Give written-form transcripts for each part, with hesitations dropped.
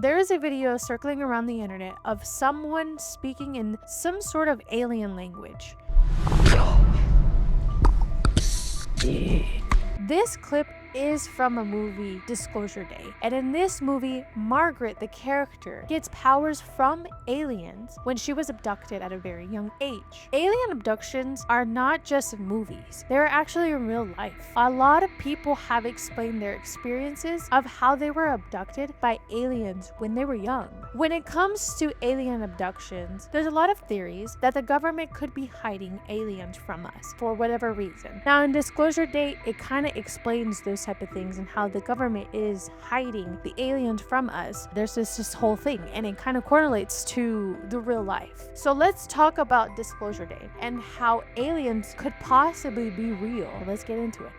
There is a video circling around the internet of someone speaking in some sort of alien language. This clip is from a movie, Disclosure Day. And in this movie, Margaret, the character, gets powers from aliens when she was abducted at a very young age. Alien abductions are not just in movies, they're actually in real life. A lot of people have explained their experiences of how they were abducted by aliens when they were young. When it comes to alien abductions, there's a lot of theories that the government could be hiding aliens from us for whatever reason. Now in Disclosure Day, it kind of explains those type of things and how the government is hiding the aliens from us. There's this whole thing, and it kind of correlates to the real life. So let's talk about Disclosure Day and how aliens could possibly be real. Let's get into it.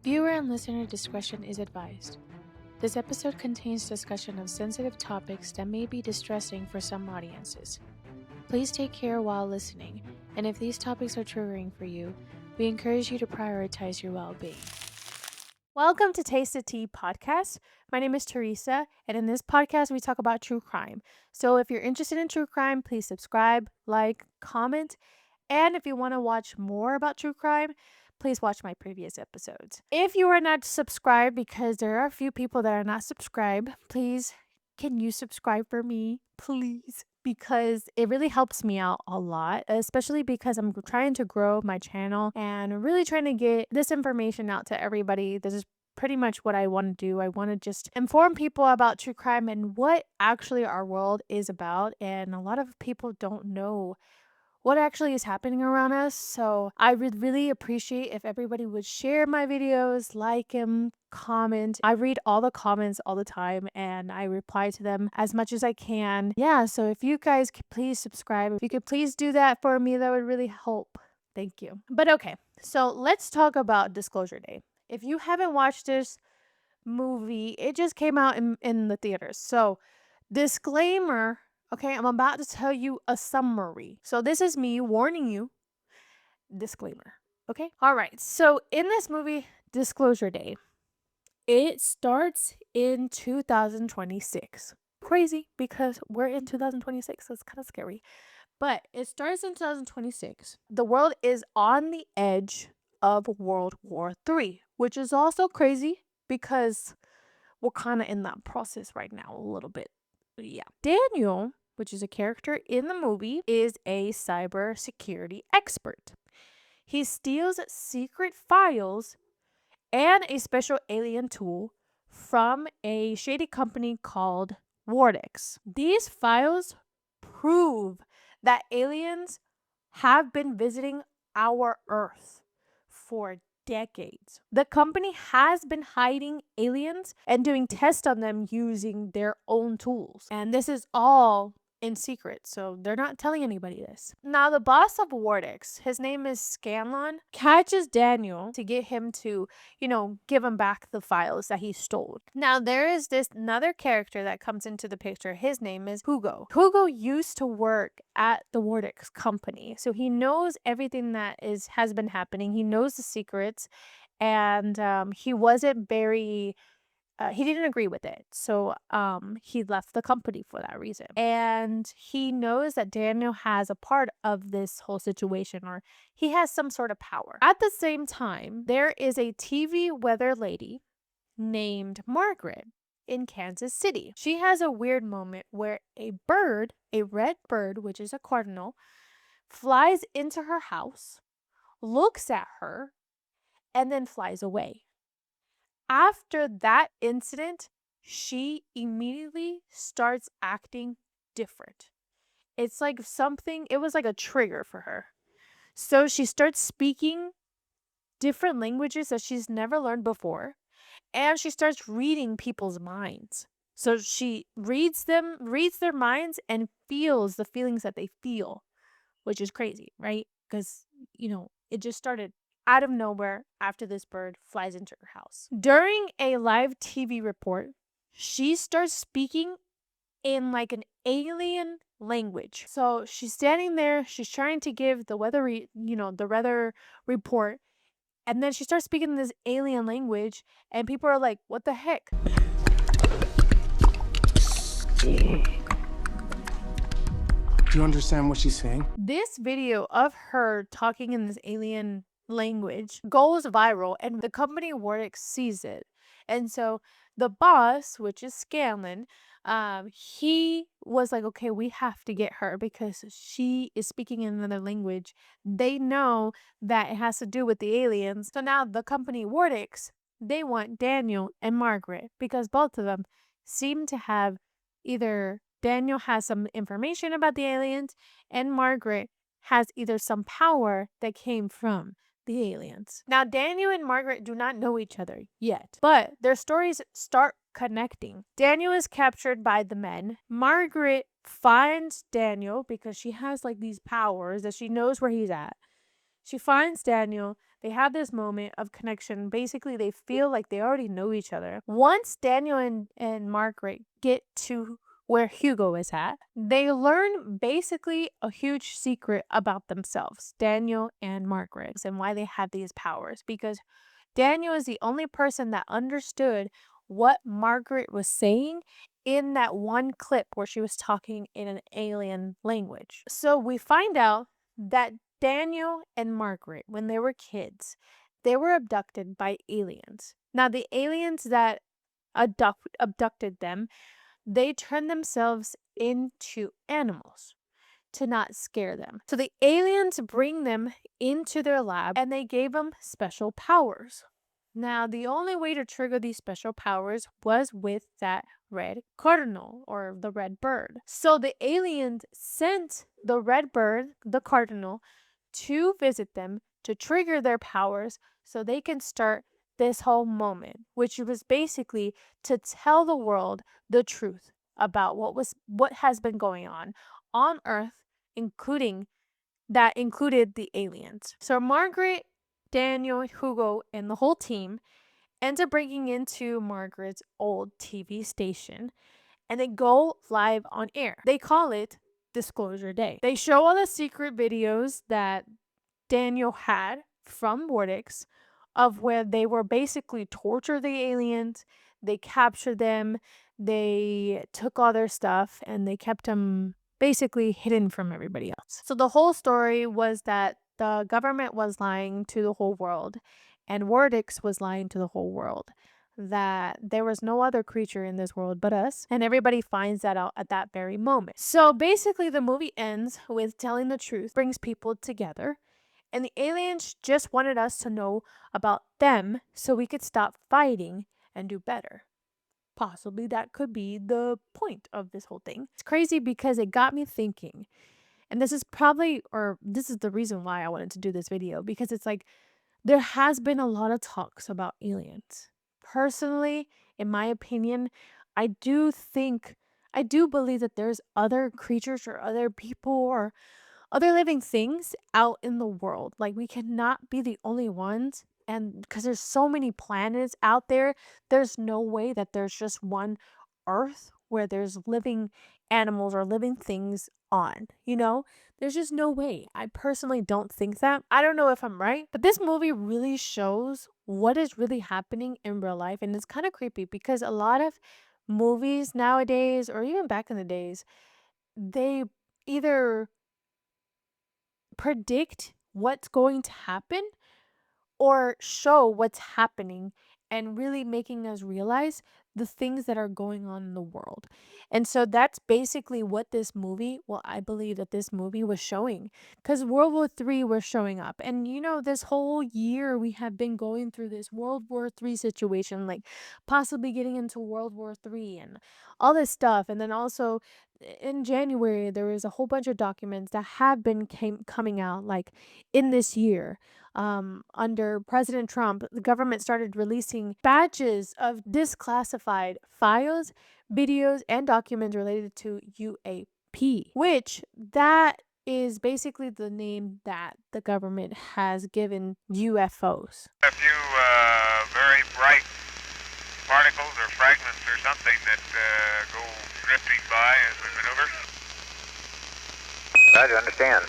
Viewer and listener discretion is advised. This episode contains discussion of sensitive topics that may be distressing for some audiences. Please take care while listening, and if these topics are triggering for you, we encourage you to prioritize your well-being. Welcome to Taste the Tea podcast. My name is Teresa, and in this podcast, we talk about true crime. So if you're interested in true crime, please subscribe, like, comment, and if you want to watch more about true crime, please watch my previous episodes. If you are not subscribed, because there are a few people that are not subscribed, please, can you subscribe for me, please? Because it really helps me out a lot, especially because I'm trying to grow my channel and really trying to get this information out to everybody. This is pretty much what I want to do. I want to just inform people about true crime and what actually our world is about. And a lot of people don't know what actually is happening around us. So I would really appreciate if everybody would share my videos, like them, comment. I read all the comments all the time and I reply to them as much as I can. Yeah, so if you guys could please subscribe, if you could please do that for me, that would really help. Thank you. But okay, so let's talk about Disclosure Day. If you haven't watched this movie, it just came out in the theaters. So disclaimer. Okay, I'm about to tell you a summary. So this is me warning you. Disclaimer. Okay? All right. So in this movie, Disclosure Day, it starts in 2026. Crazy because we're in 2026. So it's kind of scary. But it starts in 2026. The world is on the edge of World War III, which is also crazy because we're kind of in that process right now a little bit. Yeah. Daniel, which is a character in the movie, is a cybersecurity expert. He steals secret files and a special alien tool from a shady company called Vortex. These files prove that aliens have been visiting our Earth for decades. The company has been hiding aliens and doing tests on them using their own tools. And this is all in secret, so they're not telling anybody this. Now, the boss of Vortex, his name is Scanlon, catches Daniel to get him to, give him back the files that he stole. Now, there is this another character that comes into the picture. His name is Hugo. Hugo used to work at the Vortex company, so he knows everything that has been happening. He knows the secrets, and he wasn't very he didn't agree with it. So he left the company for that reason. And he knows that Daniel has a part of this whole situation, or he has some sort of power. At the same time, there is a TV weather lady named Margaret in Kansas City. She has a weird moment where a bird, a red bird, which is a cardinal, flies into her house, looks at her, and then flies away. After that incident, she immediately starts acting different. It's like it was like a trigger for her. So she starts speaking different languages that she's never learned before, and she starts reading people's minds. So she reads their minds, and feels the feelings that they feel, which is crazy, right? Because, it just started out of nowhere after this bird flies into her house. During a live TV report, she starts speaking in like an alien language. So she's standing there, she's trying to give the weather, the weather report, and then she starts speaking this alien language, and people are like, what the heck? Do you understand what she's saying? This video of her talking in this alien language goes viral, and the company Wardix sees it. And so the boss, which is Scanlon, he was like, okay, we have to get her because she is speaking in another language. They know that it has to do with the aliens. So now the company Wardix, they want Daniel and Margaret because both of them seem to have either Daniel has some information about the aliens and Margaret has either some power that came from the aliens. Now, Daniel and Margaret do not know each other yet, but their stories start connecting. Daniel is captured by the men. Margaret finds Daniel because she has like these powers that she knows where he's at. She finds Daniel. They have this moment of connection. Basically, they feel like they already know each other. Once Daniel and Margaret get to where Hugo is at, they learn basically a huge secret about themselves, Daniel and Margaret, and why they have these powers. Because Daniel is the only person that understood what Margaret was saying in that one clip where she was talking in an alien language. So we find out that Daniel and Margaret, when they were kids, they were abducted by aliens. Now, the aliens that abducted them, they turned themselves into animals to not scare them. So the aliens bring them into their lab and they gave them special powers. Now, the only way to trigger these special powers was with that red cardinal or the red bird. So the aliens sent the red bird, the cardinal, to visit them to trigger their powers so they can start this whole moment, which was basically to tell the world the truth about what has been going on Earth, included the aliens. So Margaret, Daniel, Hugo, and the whole team ends up breaking into Margaret's old TV station and they go live on air. They call it Disclosure Day. They show all the secret videos that Daniel had from Wardix of where they were basically tortured the aliens, they captured them, they took all their stuff, and they kept them basically hidden from everybody else. So the whole story was that the government was lying to the whole world, and Wardix was lying to the whole world that there was no other creature in this world but us, and everybody finds that out at that very moment. So basically, the movie ends with telling the truth, brings people together, and the aliens just wanted us to know about them so we could stop fighting and do better. Possibly that could be the point of this whole thing. It's crazy because it got me thinking. And this is the reason why I wanted to do this video, because it's like there has been a lot of talks about aliens. Personally, in my opinion, I do believe that there's other creatures or other people or other living things out in the world. Like, we cannot be the only ones. And because there's so many planets out there, there's no way that there's just one Earth where there's living animals or living things on, There's just no way. I personally don't think that. I don't know if I'm right, but this movie really shows what is really happening in real life. And it's kind of creepy because a lot of movies nowadays, or even back in the days, they either predict what's going to happen or show what's happening and really making us realize the things that are going on in the world. And so that's basically what I believe that this movie was showing, because World War III was showing up. And this whole year we have been going through this World War III situation, like possibly getting into World War III and all this stuff. And then also in January, there was a whole bunch of documents that have been coming out like in this year. Under President Trump, the government started releasing batches of declassified files, videos, and documents related to UAP, which that is basically the name that the government has given UFOs. A few very bright particles or fragments or something that go drifting by as we maneuver. Roger, understand.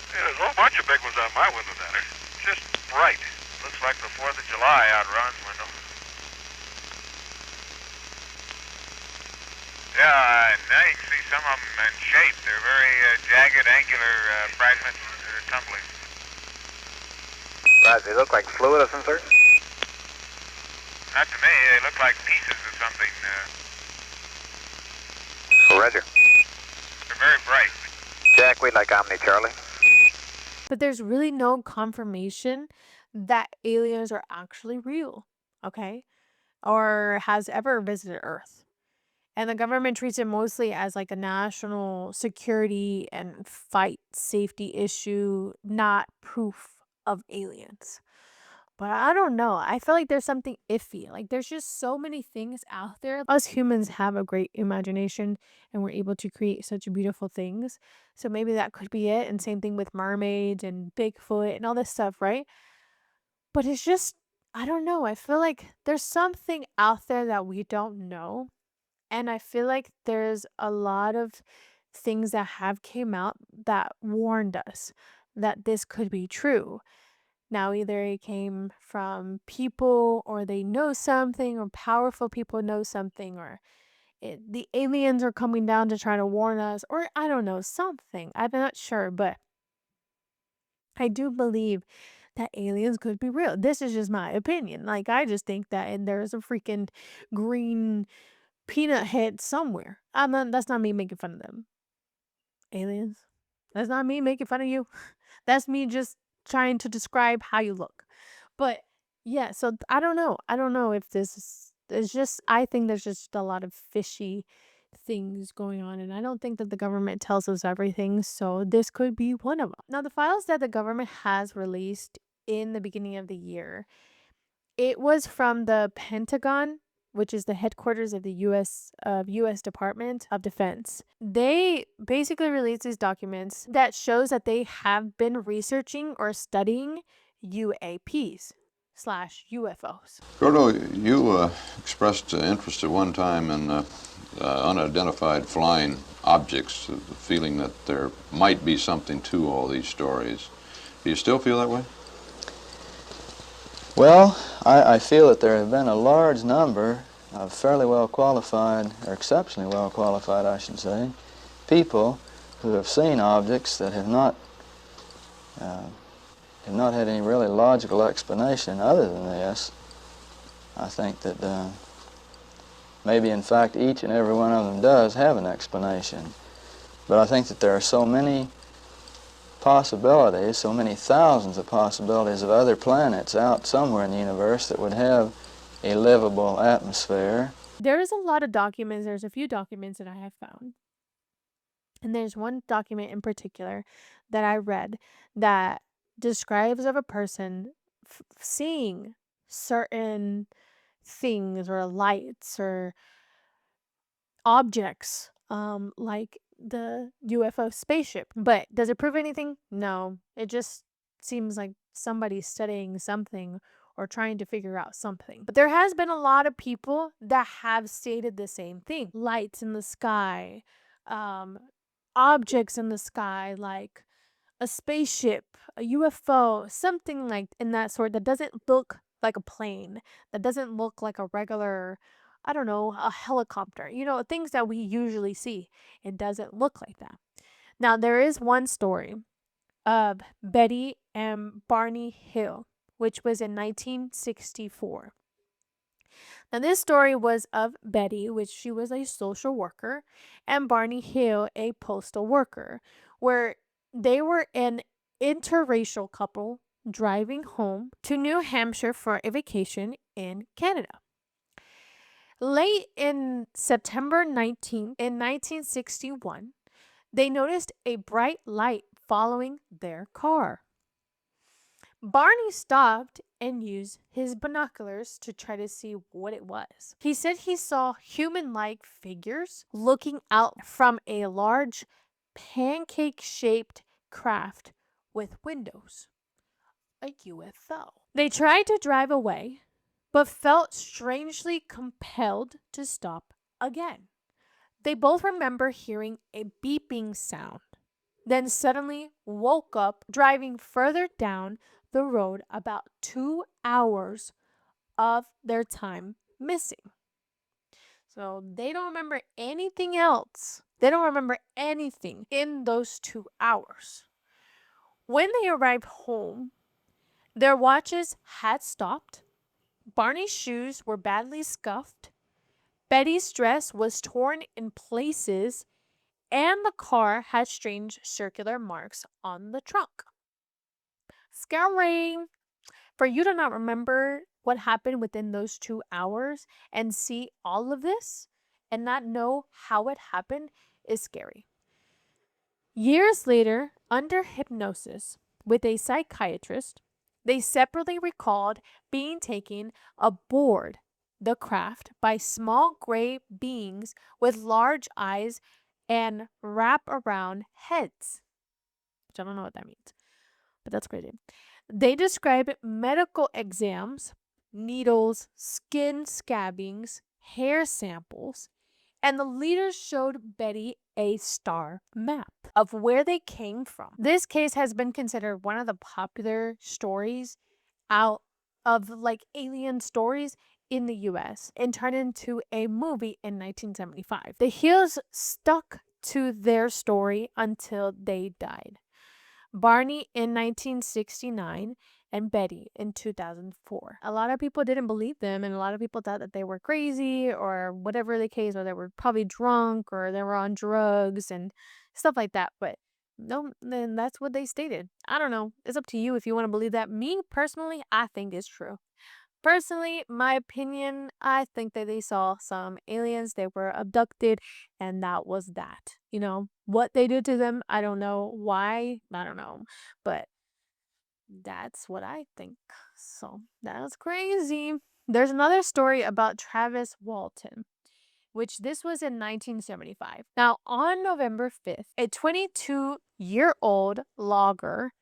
Yeah, there's a whole bunch of big ones on my window down there. Just bright. Looks like the 4th of July out Ron's window. Yeah, now you can see some of them in shape. They're very jagged, angular fragments that are tumbling. Roger, they look like fluid of some sort? Not to me. They look like pieces of something. Roger. They're very bright. Jack, we'd like Omni Charlie. But there's really no confirmation that aliens are actually real, okay? Or has ever visited Earth. And the government treats it mostly as like a national security and fight safety issue, not proof of aliens. But I don't know. I feel like there's something iffy. Like there's just so many things out there. Us humans have a great imagination and we're able to create such beautiful things. So maybe that could be it. And same thing with mermaids and Bigfoot and all this stuff, right? But it's just, I don't know. I feel like there's something out there that we don't know. And I feel like there's a lot of things that have came out that warned us that this could be true. Now, either it came from people or they know something or powerful people know something or the aliens are coming down to try to warn us or I don't know, something. I'm not sure, but I do believe that aliens could be real. This is just my opinion. Like, I just think that and there's a freaking green peanut head somewhere. That's not me making fun of them. Aliens. That's not me making fun of you. That's me just trying to describe how you look. But yeah, so I don't know. I don't know if this is it's just I think there's just a lot of fishy things going on and I don't think that the government tells us everything, so this could be one of them. Now, the files that the government has released in the beginning of the year, it was from the Pentagon, which is the headquarters of the US Department of Defense. They basically released these documents that shows that they have been researching or studying UAPs slash UFOs. Gordo, you expressed interest at one time in unidentified flying objects, the feeling that there might be something to all these stories. Do you still feel that way? Well, I feel that there have been a large number of fairly well qualified, or exceptionally well qualified, I should say, people who have seen objects that have not had any really logical explanation other than this. I think that maybe in fact each and every one of them does have an explanation. But I think that there are so many possibilities, so many thousands of possibilities of other planets out somewhere in the universe that would have a livable atmosphere. There is a lot of documents. There's a few documents that I have found. And there's one document in particular that I read that describes of a person seeing certain things or lights or objects like the UFO spaceship. But does it prove anything? No. It just seems like somebody's studying something or trying to figure out something. But there has been a lot of people that have stated the same thing. Lights in the sky, objects in the sky like a spaceship, a UFO, something like in that sort that doesn't look like a plane, that doesn't look like a regular, I don't know, a helicopter, things that we usually see. It doesn't look like that. Now, there is one story of Betty and Barney Hill, which was in 1964. Now, this story was of Betty, which she was a social worker, and Barney Hill, a postal worker, where they were an interracial couple driving home to New Hampshire for a vacation in Canada. Late in September 19th, in 1961, they noticed a bright light following their car. Barney stopped and used his binoculars to try to see what it was. He said he saw human-like figures looking out from a large pancake-shaped craft with windows. A UFO. They tried to drive away, but felt strangely compelled to stop again. They both remember hearing a beeping sound, then suddenly woke up driving further down the road about 2 hours of their time missing. So they don't remember anything else. They don't remember anything in those 2 hours. When they arrived home, their watches had stopped. Barney's shoes were badly scuffed. Betty's dress was torn in places, and the car had strange circular marks on the trunk. Scary. For you to not remember what happened within those 2 hours and see all of this and not know how it happened is scary. Years later, under hypnosis with a psychiatrist, they separately recalled being taken aboard the craft by small gray beings with large eyes and wrap-around heads. Which I don't know what that means, but that's crazy. They describe medical exams, needles, skin scabbings, hair samples, and the leaders showed Betty a star map of where they came from. This case has been considered one of the popular stories out of like alien stories in the US and turned into a movie in 1975. The Hills stuck to their story until they died. Barney in 1969 and Betty in 2004. A lot of people didn't believe them, and a lot of people thought that they were crazy or whatever the case, or they were probably drunk or they were on drugs and stuff like that. But no, then that's what they stated. I don't know. It's up to you if you want to believe that. Me personally, I think it's true. Personally, my opinion, I think that they saw some aliens, they were abducted, and that was that. You know, what they did to them, I don't know. Why? I don't know. But that's what I think. So that's crazy. There's another story about Travis Walton, which this was in 1975. Now, on November 5th, a 22-year-old logger,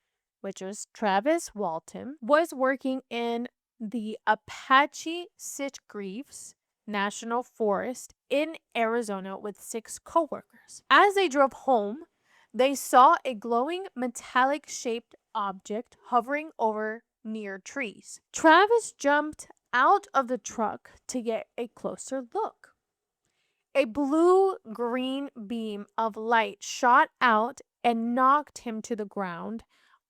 which was Travis Walton, was working in the Apache Sitgreaves National Forest in Arizona with 6 coworkers. As they drove home, they saw a glowing metallic-shaped object hovering over near trees. Travis jumped out of the truck to get a closer look. A blue-green beam of light shot out and knocked him to the ground,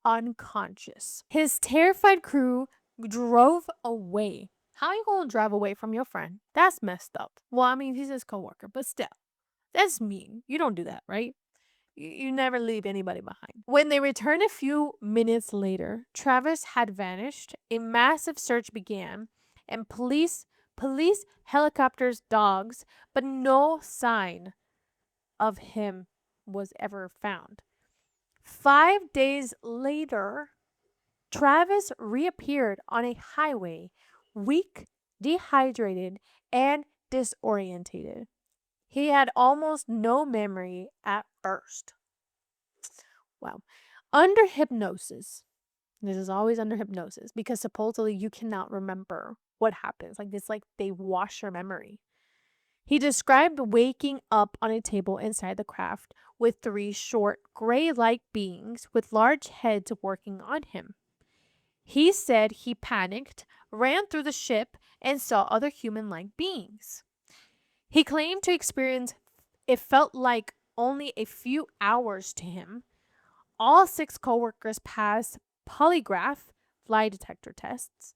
unconscious. His terrified crew drove away. How you gonna drive away from your friend? That's messed up. Well, I mean, he's his coworker, but still, that's mean. You don't do that, right? You never leave anybody behind. When they returned a few minutes later, Travis had vanished. A massive search began, and police, helicopters, dogs, but no sign of him was ever found. 5 days later, Travis reappeared on a highway, weak, dehydrated, and disorientated. He had almost no memory at first. Wow. Under hypnosis, this is always under hypnosis because supposedly you cannot remember what happens. Like it's like they wash your memory. He described waking up on a table inside the craft with 3 short, gray-like beings with large heads working on him. He said he panicked, ran through the ship, and saw other human-like beings. He claimed to experience it felt like only a few hours to him. All 6 coworkers passed polygraph lie detector tests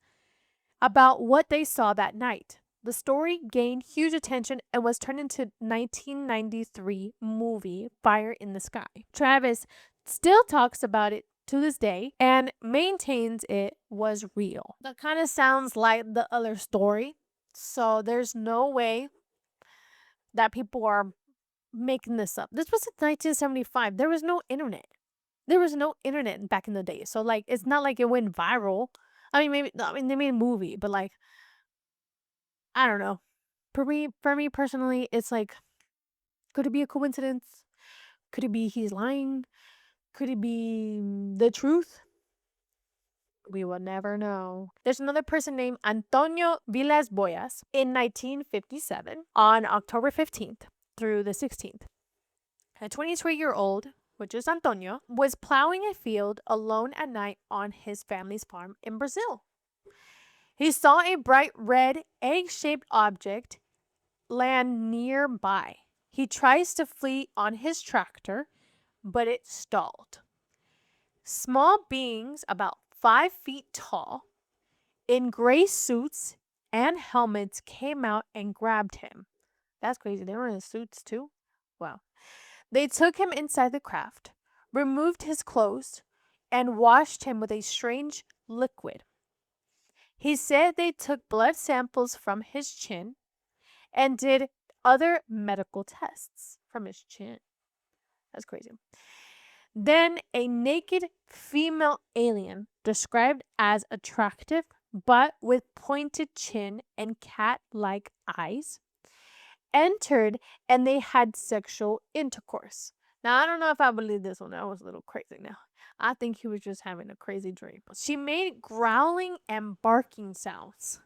about what they saw that night. The story gained huge attention and was turned into 1993 movie Fire in the Sky. Travis still talks about it to this day and maintains it was real. That kind of sounds like the other story. So there's no way that people are making this up. This was in 1975. There was no internet. There was no internet back in the day. So like it's not like it went viral. I mean they made a movie, but like I don't know. For me personally, it's like could it be a coincidence? Could it be he's lying? Could it be the truth? We will never know. There's another person named Antonio Villas Boyas in 1957 on October 15th. through the 16th. A 23-year-old, which is Antonio, was plowing a field alone at night on his family's farm in Brazil. He saw a bright red egg-shaped object land nearby. He tries to flee on his tractor, but it stalled. Small beings about 5 feet tall, in gray suits and helmets, came out and grabbed him. That's crazy. They were in suits too? Wow. They took him inside the craft, removed his clothes, and washed him with a strange liquid. He said they took blood samples from his chin and did other medical tests from his chin. That's crazy. Then a naked female alien, described as attractive but with pointed chin and cat-like eyes, entered and they had sexual intercourse. Now, I don't know if I believe this one. That was a little crazy now. I think he was just having a crazy dream. She made growling and barking sounds.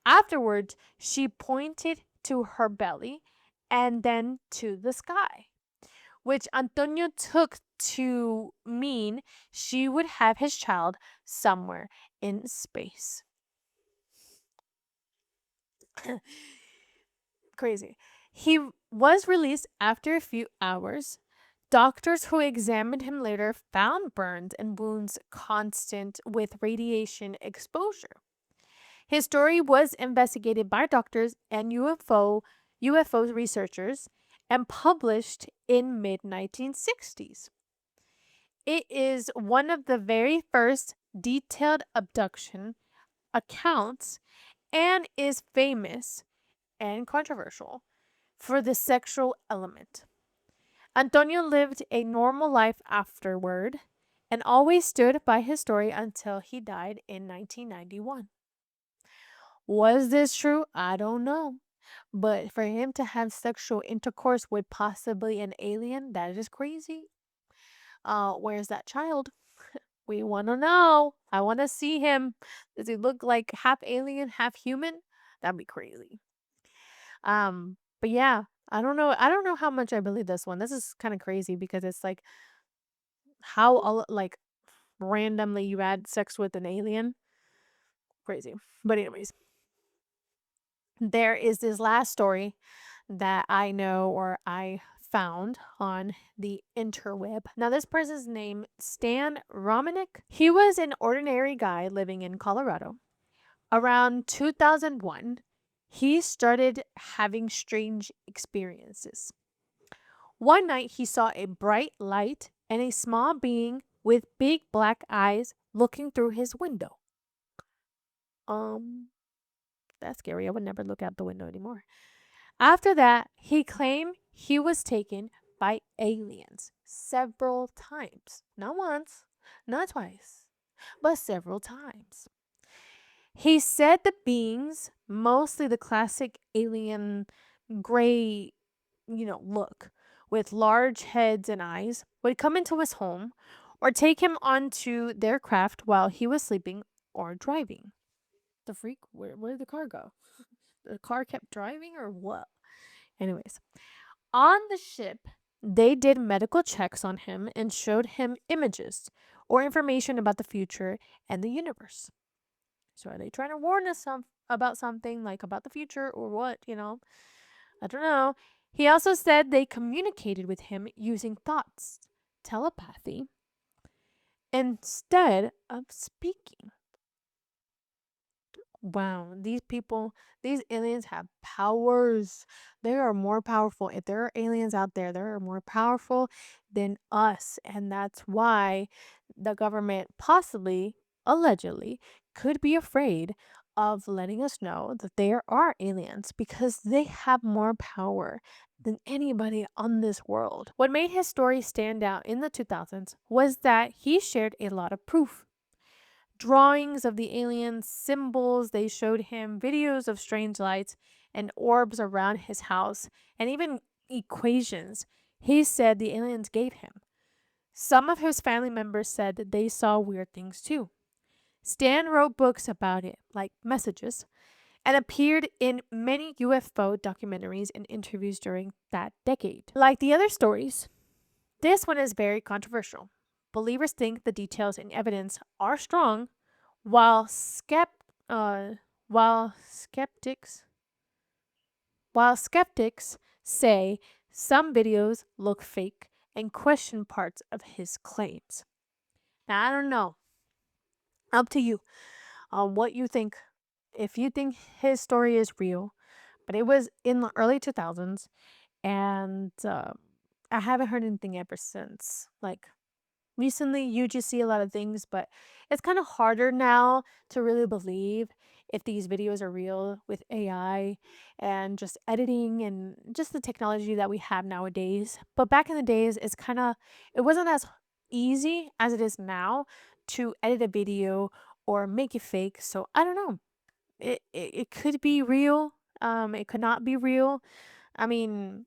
Afterwards, she pointed to her belly and then to the sky, which Antonio took to mean she would have his child somewhere in space. Crazy. He was released after a few hours. Doctors who examined him later found burns and wounds constant with radiation exposure. His story was investigated by doctors and UFO researchers and published in mid-1960s. It is one of the very first detailed abduction accounts and is famous and controversial for the sexual element. Antonio lived a normal life afterward and always stood by his story until he died in 1991. Was this true? I don't know. But for him to have sexual intercourse with possibly an alien, that is crazy. Where's that child? We want to know. I want to see him. Does he look like half alien, half human? That'd be crazy. But yeah, I don't know. I don't know how much I believe this one. This is kind of crazy because it's like how all like randomly you had sex with an alien. Crazy. But anyways, there is this last story that I know or I found on the interweb. Now, this person's name, Stan Romanek. He was an ordinary guy living in Colorado. Around 2001, he started having strange experiences. One night, he saw a bright light and a small being with big black eyes looking through his window. That's scary. I would never look out the window anymore. After that, he claimed he was taken by aliens several times. Not once, not twice, but several times. He said the beings, mostly the classic alien gray, look, with large heads and eyes, would come into his home or take him onto their craft while he was sleeping or driving. The freak? Where did the car go? The car kept driving or what? Anyways, on the ship, they did medical checks on him and showed him images or information about the future and the universe. So are they trying to warn us about something, like about the future or what, I don't know. He also said they communicated with him using thoughts, telepathy, instead of speaking. Wow, these aliens have powers. They are more powerful. If there are aliens out there, they are more powerful than us. And that's why the government possibly, allegedly, could be afraid of letting us know that there are aliens because they have more power than anybody on this world. What made his story stand out in the 2000s was that he shared a lot of proof. Drawings of the aliens, symbols, they showed him videos of strange lights and orbs around his house, and even equations he said the aliens gave him. Some of his family members said that they saw weird things too. Stan wrote books about it, like Messages, and appeared in many UFO documentaries and interviews during that decade. Like the other stories, this one is very controversial. Believers think the details and evidence are strong, while while skeptics say some videos look fake and question parts of his claims. Now, I don't know. Up to you on what you think. If you think his story is real, but it was in the early 2000s, and I haven't heard anything ever since. Like, recently, you just see a lot of things, but it's kind of harder now to really believe if these videos are real with AI and just editing and just the technology that we have nowadays. But back in the days, it wasn't as easy as it is now to edit a video or make it fake. So I don't know. It could be real. It could not be real. I mean,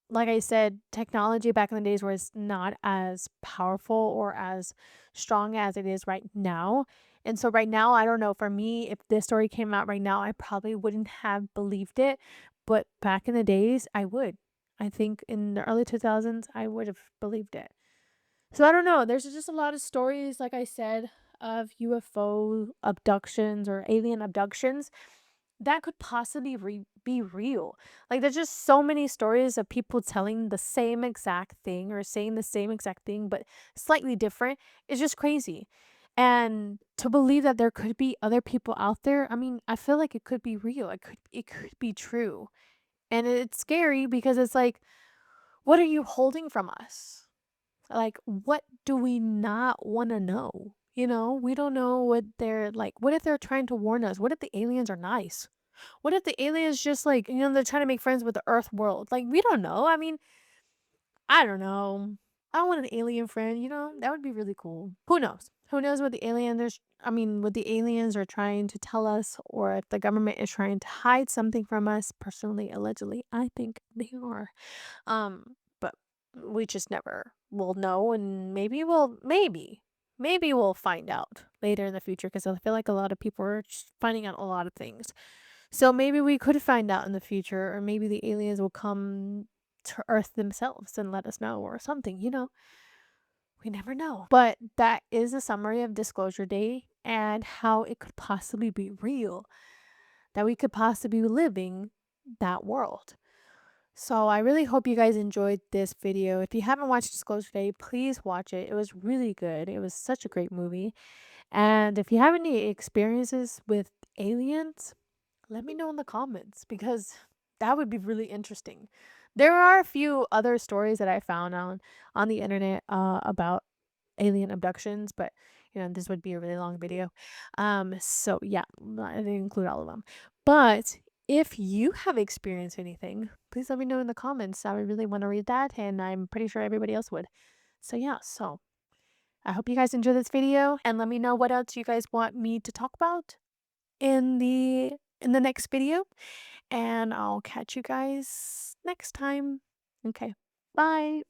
like I said, technology back in the days was not as powerful or as strong as it is right now. And so right now, I don't know, for me, if this story came out right now, I probably wouldn't have believed it. But back in the days, I would. I think in the early 2000s, I would have believed it. So I don't know. There's just a lot of stories, like I said, of UFO abductions or alien abductions that could possibly be real. Like, there's just so many stories of people telling the same exact thing or saying the same exact thing, but slightly different. It's just crazy. And to believe that there could be other people out there, I mean, I feel like it could be real. It could be true. And it's scary because it's like, what are you holding from us? Like, what do we not want to know? You know, we don't know what they're like. What if they're trying to warn us? What if the aliens are nice? What if the aliens just like, they're trying to make friends with the Earth world? Like, we don't know. I mean, I don't know. I want an alien friend, that would be really cool. Who knows? Who knows what what the aliens are trying to tell us, or if the government is trying to hide something from us. Personally, allegedly, I think they are. But we just never will know, and maybe we'll find out later in the future, because I feel like a lot of people are just finding out a lot of things. So maybe we could find out in the future, or maybe the aliens will come to Earth themselves and let us know, or something. We never know. But that is a summary of Disclosure Day and how it could possibly be real, that we could possibly be living that world. So I really hope you guys enjoyed this video. If you haven't watched Disclosure Day, please watch it. It was really good. It was such a great movie. And if you have any experiences with aliens, let me know in the comments, because that would be really interesting. There are a few other stories that I found on the internet about alien abductions, but this would be a really long video. So yeah, I didn't include all of them. But if you have experienced anything, please let me know in the comments. I would really want to read that, and I'm pretty sure everybody else would. So yeah, I hope you guys enjoy this video, and let me know what else you guys want me to talk about in the next video, and I'll catch you guys next time. Okay, bye.